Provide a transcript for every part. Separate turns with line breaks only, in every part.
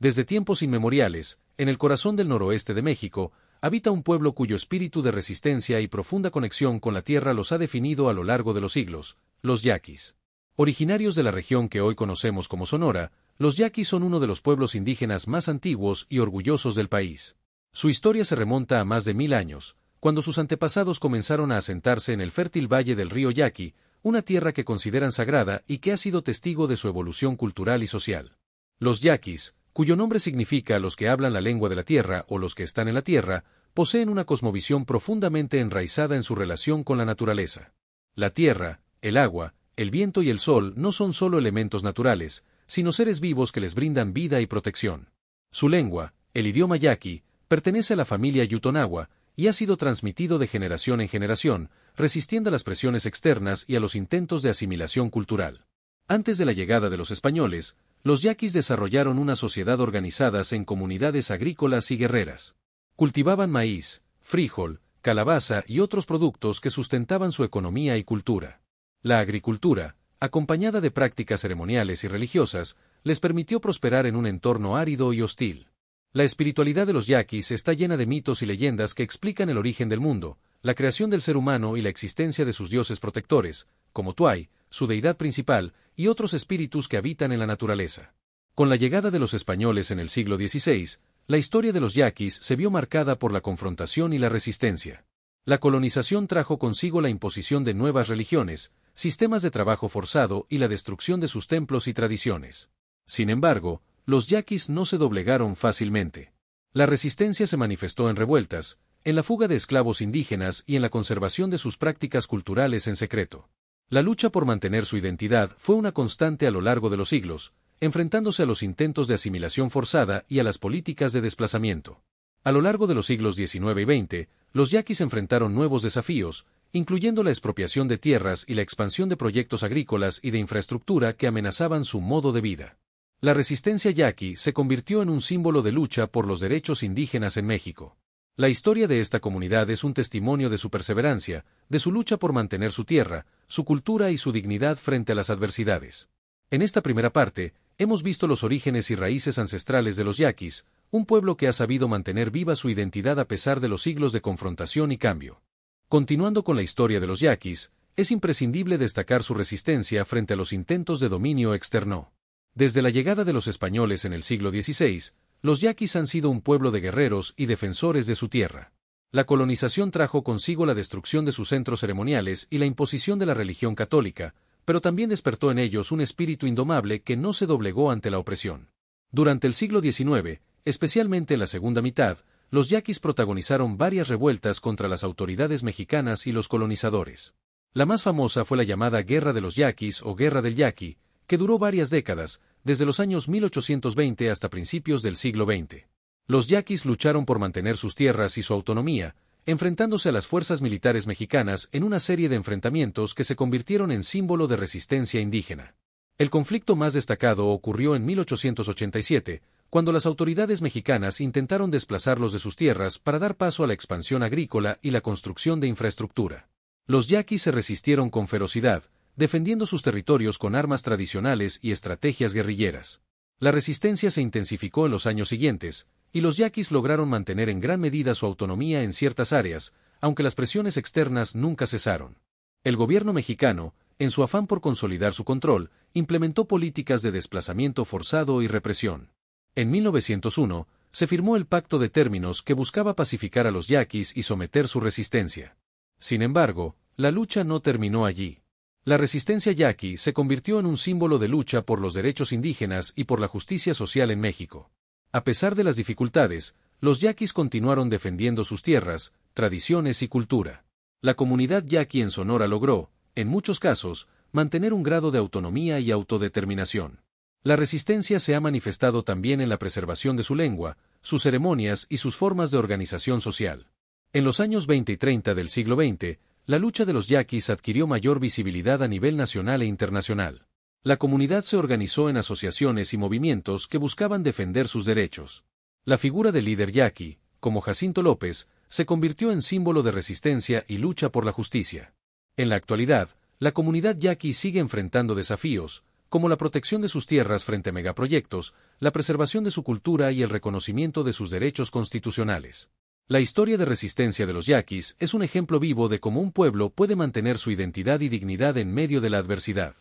Desde tiempos inmemoriales, en el corazón del noroeste de México, habita un pueblo cuyo espíritu de resistencia y profunda conexión con la tierra los ha definido a lo largo de los siglos, los yaquis. Originarios de la región que hoy conocemos como Sonora, los yaquis son uno de los pueblos indígenas más antiguos y orgullosos del país. Su historia se remonta a más de 1000 años, cuando sus antepasados comenzaron a asentarse en el fértil valle del río Yaqui, una tierra que consideran sagrada y que ha sido testigo de su evolución cultural y social. Los yaquis, cuyo nombre significa los que hablan la lengua de la tierra o los que están en la tierra, poseen una cosmovisión profundamente enraizada en su relación con la naturaleza. La tierra, el agua, el viento y el sol no son solo elementos naturales, sino seres vivos que les brindan vida y protección. Su lengua, el idioma yaqui, pertenece a la familia Yutonawa y ha sido transmitido de generación en generación, resistiendo a las presiones externas y a los intentos de asimilación cultural. Antes de la llegada de los españoles, los yaquis desarrollaron una sociedad organizada en comunidades agrícolas y guerreras. Cultivaban maíz, frijol, calabaza y otros productos que sustentaban su economía y cultura. La agricultura, acompañada de prácticas ceremoniales y religiosas, les permitió prosperar en un entorno árido y hostil. La espiritualidad de los yaquis está llena de mitos y leyendas que explican el origen del mundo, la creación del ser humano y la existencia de sus dioses protectores, como Tuay, su deidad principal, y otros espíritus que habitan en la naturaleza. Con la llegada de los españoles en el siglo XVI, la historia de los yaquis se vio marcada por la confrontación y la resistencia. La colonización trajo consigo la imposición de nuevas religiones, sistemas de trabajo forzado y la destrucción de sus templos y tradiciones. Sin embargo, los yaquis no se doblegaron fácilmente. La resistencia se manifestó en revueltas, en la fuga de esclavos indígenas y en la conservación de sus prácticas culturales en secreto. La lucha por mantener su identidad fue una constante a lo largo de los siglos, enfrentándose a los intentos de asimilación forzada y a las políticas de desplazamiento. A lo largo de los siglos XIX y XX, los yaquis enfrentaron nuevos desafíos, incluyendo la expropiación de tierras y la expansión de proyectos agrícolas y de infraestructura que amenazaban su modo de vida. La resistencia yaqui se convirtió en un símbolo de lucha por los derechos indígenas en México. La historia de esta comunidad es un testimonio de su perseverancia, de su lucha por mantener su tierra, su cultura y su dignidad frente a las adversidades. En esta primera parte, hemos visto los orígenes y raíces ancestrales de los yaquis, un pueblo que ha sabido mantener viva su identidad a pesar de los siglos de confrontación y cambio. Continuando con la historia de los yaquis, es imprescindible destacar su resistencia frente a los intentos de dominio externo. Desde la llegada de los españoles en el siglo XVI, los yaquis han sido un pueblo de guerreros y defensores de su tierra. La colonización trajo consigo la destrucción de sus centros ceremoniales y la imposición de la religión católica, pero también despertó en ellos un espíritu indomable que no se doblegó ante la opresión. Durante el siglo XIX, especialmente en la segunda mitad, los yaquis protagonizaron varias revueltas contra las autoridades mexicanas y los colonizadores. La más famosa fue la llamada Guerra de los Yaquis o Guerra del Yaqui, que duró varias décadas, desde los años 1820 hasta principios del siglo XX. Los yaquis lucharon por mantener sus tierras y su autonomía, enfrentándose a las fuerzas militares mexicanas en una serie de enfrentamientos que se convirtieron en símbolo de resistencia indígena. El conflicto más destacado ocurrió en 1887, cuando las autoridades mexicanas intentaron desplazarlos de sus tierras para dar paso a la expansión agrícola y la construcción de infraestructura. Los yaquis se resistieron con ferocidad, defendiendo sus territorios con armas tradicionales y estrategias guerrilleras. La resistencia se intensificó en los años siguientes, y los yaquis lograron mantener en gran medida su autonomía en ciertas áreas, aunque las presiones externas nunca cesaron. El gobierno mexicano, en su afán por consolidar su control, implementó políticas de desplazamiento forzado y represión. En 1901, se firmó el Pacto de Términos que buscaba pacificar a los yaquis y someter su resistencia. Sin embargo, la lucha no terminó allí. La resistencia yaqui se convirtió en un símbolo de lucha por los derechos indígenas y por la justicia social en México. A pesar de las dificultades, los yaquis continuaron defendiendo sus tierras, tradiciones y cultura. La comunidad yaqui en Sonora logró, en muchos casos, mantener un grado de autonomía y autodeterminación. La resistencia se ha manifestado también en la preservación de su lengua, sus ceremonias y sus formas de organización social. En los años 20 y 30 del siglo XX, la lucha de los yaquis adquirió mayor visibilidad a nivel nacional e internacional. La comunidad se organizó en asociaciones y movimientos que buscaban defender sus derechos. La figura del líder yaqui, como Jacinto López, se convirtió en símbolo de resistencia y lucha por la justicia. En la actualidad, la comunidad yaqui sigue enfrentando desafíos, como la protección de sus tierras frente a megaproyectos, la preservación de su cultura y el reconocimiento de sus derechos constitucionales. La historia de resistencia de los yaquis es un ejemplo vivo de cómo un pueblo puede mantener su identidad y dignidad en medio de la adversidad.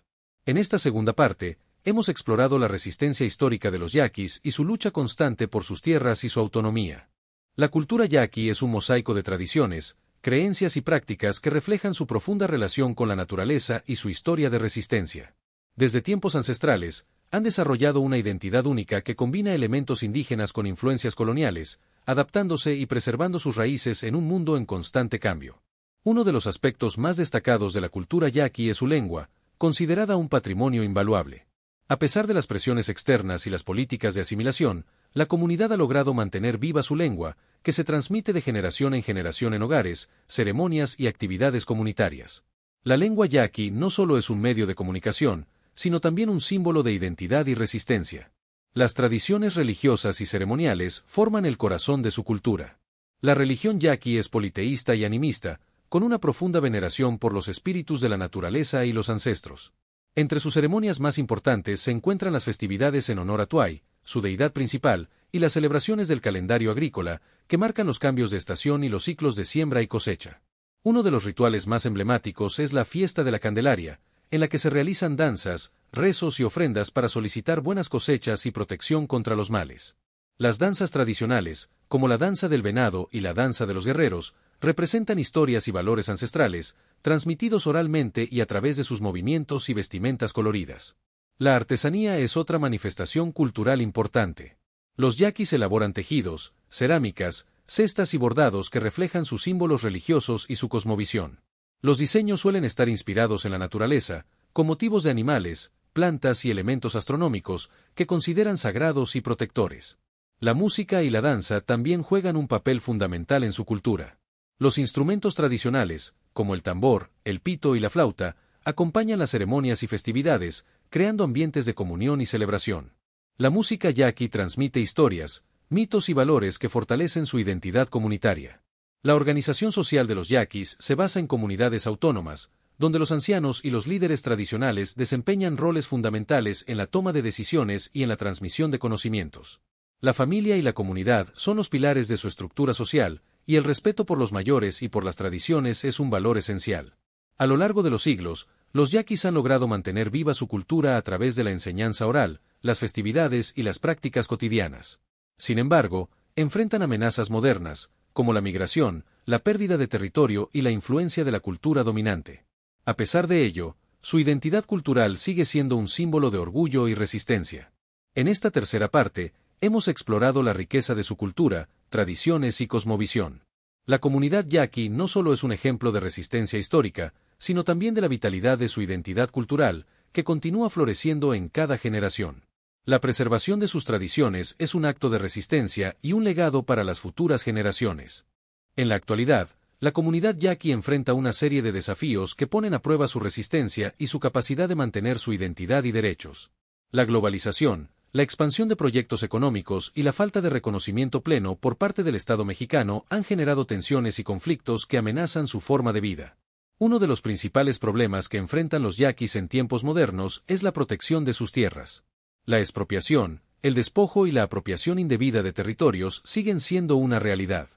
En esta segunda parte, hemos explorado la resistencia histórica de los yaquis y su lucha constante por sus tierras y su autonomía. La cultura yaqui es un mosaico de tradiciones, creencias y prácticas que reflejan su profunda relación con la naturaleza y su historia de resistencia. Desde tiempos ancestrales, han desarrollado una identidad única que combina elementos indígenas con influencias coloniales, adaptándose y preservando sus raíces en un mundo en constante cambio. Uno de los aspectos más destacados de la cultura yaqui es su lengua, considerada un patrimonio invaluable. A pesar de las presiones externas y las políticas de asimilación, la comunidad ha logrado mantener viva su lengua, que se transmite de generación en generación en hogares, ceremonias y actividades comunitarias. La lengua yaqui no solo es un medio de comunicación, sino también un símbolo de identidad y resistencia. Las tradiciones religiosas y ceremoniales forman el corazón de su cultura. La religión yaqui es politeísta y animista, con una profunda veneración por los espíritus de la naturaleza y los ancestros. Entre sus ceremonias más importantes se encuentran las festividades en honor a Tuay, su deidad principal, y las celebraciones del calendario agrícola, que marcan los cambios de estación y los ciclos de siembra y cosecha. Uno de los rituales más emblemáticos es la fiesta de la Candelaria, en la que se realizan danzas, rezos y ofrendas para solicitar buenas cosechas y protección contra los males. Las danzas tradicionales, como la danza del venado y la danza de los guerreros, representan historias y valores ancestrales, transmitidos oralmente y a través de sus movimientos y vestimentas coloridas. La artesanía es otra manifestación cultural importante. Los yaquis elaboran tejidos, cerámicas, cestas y bordados que reflejan sus símbolos religiosos y su cosmovisión. Los diseños suelen estar inspirados en la naturaleza, con motivos de animales, plantas y elementos astronómicos que consideran sagrados y protectores. La música y la danza también juegan un papel fundamental en su cultura. Los instrumentos tradicionales, como el tambor, el pito y la flauta, acompañan las ceremonias y festividades, creando ambientes de comunión y celebración. La música yaqui transmite historias, mitos y valores que fortalecen su identidad comunitaria. La organización social de los yaquis se basa en comunidades autónomas, donde los ancianos y los líderes tradicionales desempeñan roles fundamentales en la toma de decisiones y en la transmisión de conocimientos. La familia y la comunidad son los pilares de su estructura social, y el respeto por los mayores y por las tradiciones es un valor esencial. A lo largo de los siglos, los yaquis han logrado mantener viva su cultura a través de la enseñanza oral, las festividades y las prácticas cotidianas. Sin embargo, enfrentan amenazas modernas, como la migración, la pérdida de territorio y la influencia de la cultura dominante. A pesar de ello, su identidad cultural sigue siendo un símbolo de orgullo y resistencia. En esta tercera parte, hemos explorado la riqueza de su cultura, tradiciones y cosmovisión. La comunidad yaqui no solo es un ejemplo de resistencia histórica, sino también de la vitalidad de su identidad cultural, que continúa floreciendo en cada generación. La preservación de sus tradiciones es un acto de resistencia y un legado para las futuras generaciones. En la actualidad, la comunidad yaqui enfrenta una serie de desafíos que ponen a prueba su resistencia y su capacidad de mantener su identidad y derechos. La globalización, la expansión de proyectos económicos y la falta de reconocimiento pleno por parte del Estado mexicano han generado tensiones y conflictos que amenazan su forma de vida. Uno de los principales problemas que enfrentan los yaquis en tiempos modernos es la protección de sus tierras. La expropiación, el despojo y la apropiación indebida de territorios siguen siendo una realidad.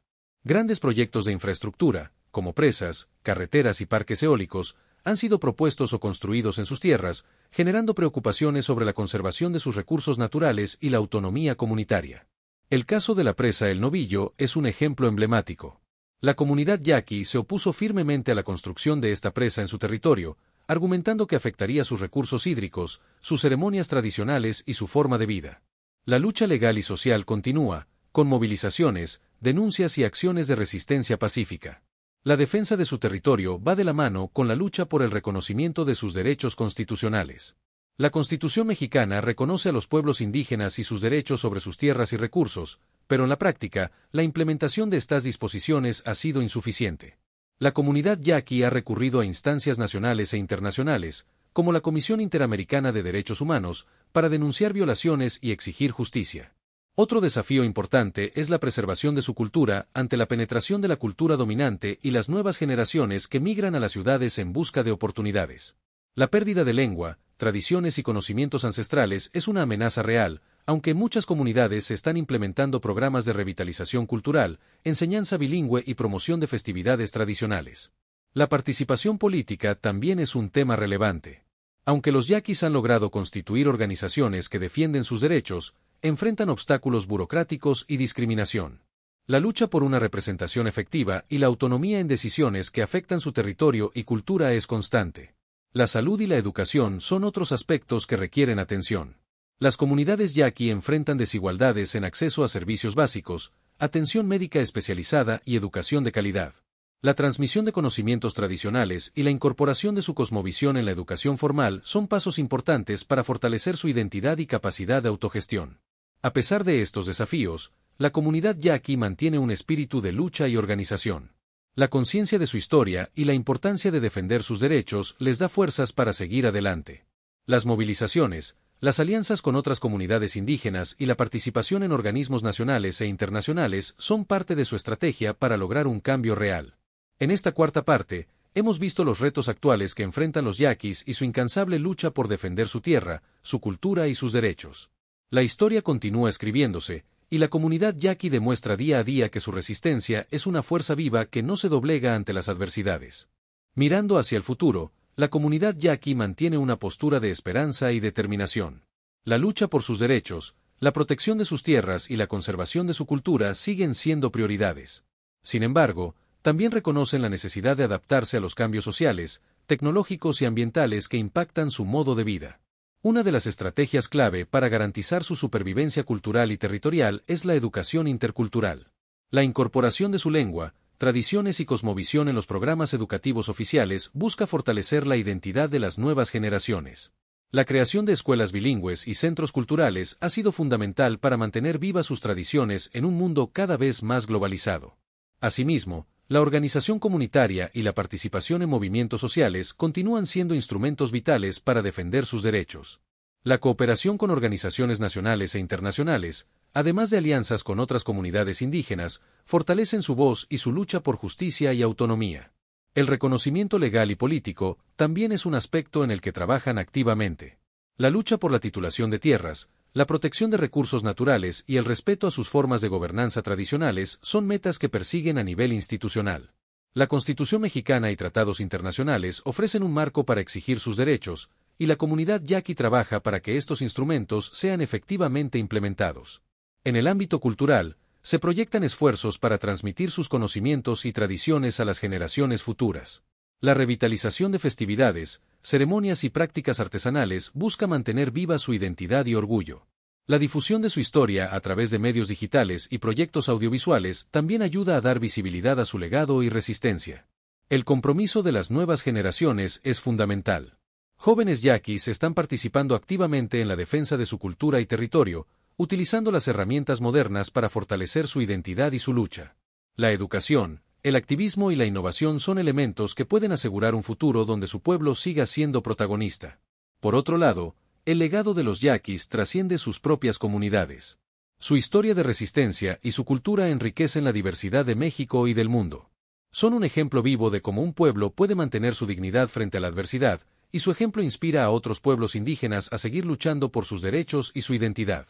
Grandes proyectos de infraestructura, como presas, carreteras y parques eólicos, han sido propuestos o construidos en sus tierras, generando preocupaciones sobre la conservación de sus recursos naturales y la autonomía comunitaria. El caso de la presa El Novillo es un ejemplo emblemático. La comunidad yaqui se opuso firmemente a la construcción de esta presa en su territorio, argumentando que afectaría sus recursos hídricos, sus ceremonias tradicionales y su forma de vida. La lucha legal y social continúa, con movilizaciones, denuncias y acciones de resistencia pacífica. La defensa de su territorio va de la mano con la lucha por el reconocimiento de sus derechos constitucionales. La Constitución mexicana reconoce a los pueblos indígenas y sus derechos sobre sus tierras y recursos, pero en la práctica, la implementación de estas disposiciones ha sido insuficiente. La comunidad yaqui ha recurrido a instancias nacionales e internacionales, como la Comisión Interamericana de Derechos Humanos, para denunciar violaciones y exigir justicia. Otro desafío importante es la preservación de su cultura ante la penetración de la cultura dominante y las nuevas generaciones que migran a las ciudades en busca de oportunidades. La pérdida de lengua, tradiciones y conocimientos ancestrales es una amenaza real, aunque en muchas comunidades se están implementando programas de revitalización cultural, enseñanza bilingüe y promoción de festividades tradicionales. La participación política también es un tema relevante. Aunque los yaquis han logrado constituir organizaciones que defienden sus derechos, enfrentan obstáculos burocráticos y discriminación. La lucha por una representación efectiva y la autonomía en decisiones que afectan su territorio y cultura es constante. La salud y la educación son otros aspectos que requieren atención. Las comunidades yaqui enfrentan desigualdades en acceso a servicios básicos, atención médica especializada y educación de calidad. La transmisión de conocimientos tradicionales y la incorporación de su cosmovisión en la educación formal son pasos importantes para fortalecer su identidad y capacidad de autogestión. A pesar de estos desafíos, la comunidad yaqui mantiene un espíritu de lucha y organización. La conciencia de su historia y la importancia de defender sus derechos les da fuerzas para seguir adelante. Las movilizaciones, las alianzas con otras comunidades indígenas y la participación en organismos nacionales e internacionales son parte de su estrategia para lograr un cambio real. En esta cuarta parte, hemos visto los retos actuales que enfrentan los yaquis y su incansable lucha por defender su tierra, su cultura y sus derechos. La historia continúa escribiéndose, y la comunidad yaqui demuestra día a día que su resistencia es una fuerza viva que no se doblega ante las adversidades. Mirando hacia el futuro, la comunidad yaqui mantiene una postura de esperanza y determinación. La lucha por sus derechos, la protección de sus tierras y la conservación de su cultura siguen siendo prioridades. Sin embargo, también reconocen la necesidad de adaptarse a los cambios sociales, tecnológicos y ambientales que impactan su modo de vida. Una de las estrategias clave para garantizar su supervivencia cultural y territorial es la educación intercultural. La incorporación de su lengua, tradiciones y cosmovisión en los programas educativos oficiales busca fortalecer la identidad de las nuevas generaciones. La creación de escuelas bilingües y centros culturales ha sido fundamental para mantener vivas sus tradiciones en un mundo cada vez más globalizado. Asimismo, la organización comunitaria y la participación en movimientos sociales continúan siendo instrumentos vitales para defender sus derechos. La cooperación con organizaciones nacionales e internacionales, además de alianzas con otras comunidades indígenas, fortalecen su voz y su lucha por justicia y autonomía. El reconocimiento legal y político también es un aspecto en el que trabajan activamente. La lucha por la titulación de tierras, la protección de recursos naturales y el respeto a sus formas de gobernanza tradicionales son metas que persiguen a nivel institucional. La Constitución mexicana y tratados internacionales ofrecen un marco para exigir sus derechos, y la comunidad yaqui trabaja para que estos instrumentos sean efectivamente implementados. En el ámbito cultural, se proyectan esfuerzos para transmitir sus conocimientos y tradiciones a las generaciones futuras. La revitalización de festividades, ceremonias y prácticas artesanales busca mantener viva su identidad y orgullo. La difusión de su historia a través de medios digitales y proyectos audiovisuales también ayuda a dar visibilidad a su legado y resistencia. El compromiso de las nuevas generaciones es fundamental. Jóvenes yaquis están participando activamente en la defensa de su cultura y territorio, utilizando las herramientas modernas para fortalecer su identidad y su lucha. La educación, el activismo y la innovación son elementos que pueden asegurar un futuro donde su pueblo siga siendo protagonista. Por otro lado, el legado de los yaquis trasciende sus propias comunidades. Su historia de resistencia y su cultura enriquecen la diversidad de México y del mundo. Son un ejemplo vivo de cómo un pueblo puede mantener su dignidad frente a la adversidad, y su ejemplo inspira a otros pueblos indígenas a seguir luchando por sus derechos y su identidad.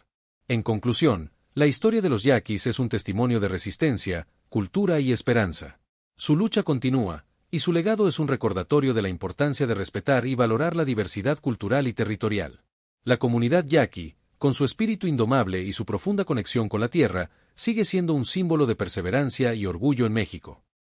En conclusión, la historia de los yaquis es un testimonio de resistencia, cultura y esperanza. Su lucha continúa, y su legado es un recordatorio de la importancia de respetar y valorar la diversidad cultural y territorial. La comunidad yaqui, con su espíritu indomable y su profunda conexión con la tierra, sigue siendo un símbolo de perseverancia y orgullo en México.